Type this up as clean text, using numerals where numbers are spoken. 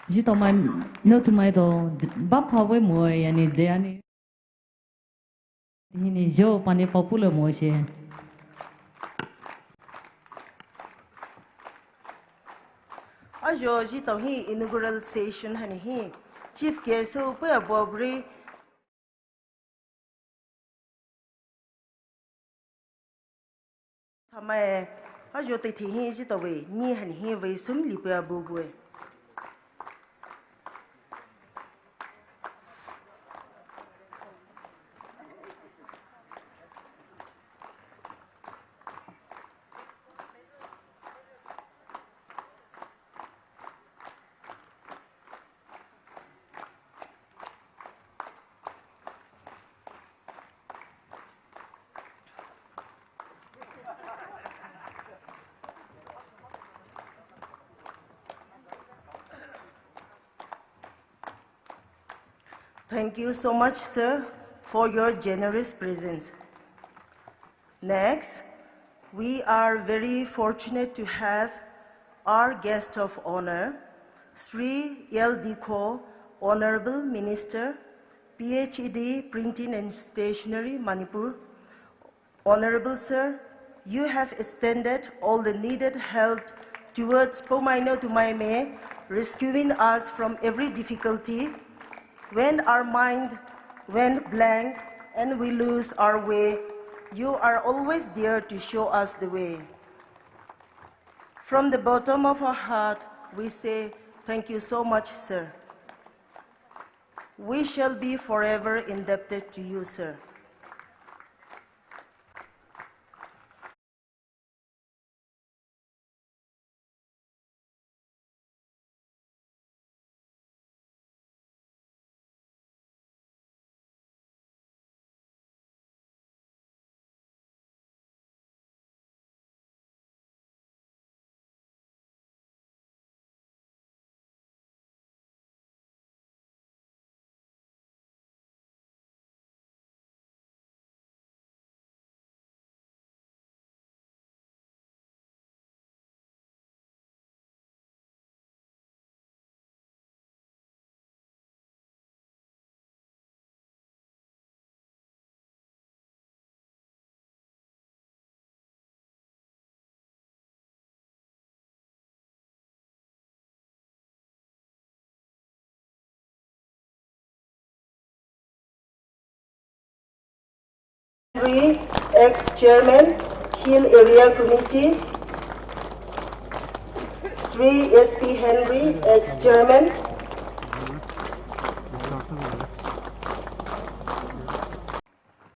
chỉ tao mai nếu tụi mày đó bắp phao với mồi anh để anh thì này jo pani popular mồi xe ajo ji to hi inaugural session hani hi chief guest ho pa bobri thamae ajo te thi hi ji to we ni hani hi we sum li pa bobwe. Thank you so much, sir, for your generous presence. Next, we are very fortunate to have our guest of honor, Sri L. Dikho, Honorable Minister, PhD, Printing and Stationery, Manipur. Honorable Sir, you have extended all the needed help towards Pomaino Tumaime, rescuing us from every difficulty. When our mind went blank and we lose our way, you are always there to show us the way. From the bottom of our heart, we say, thank you so much, sir. We shall be forever indebted to you, sir. Henry, ex-chairman, Hill Area Committee. Sri S.P. Henry, ex-chairman.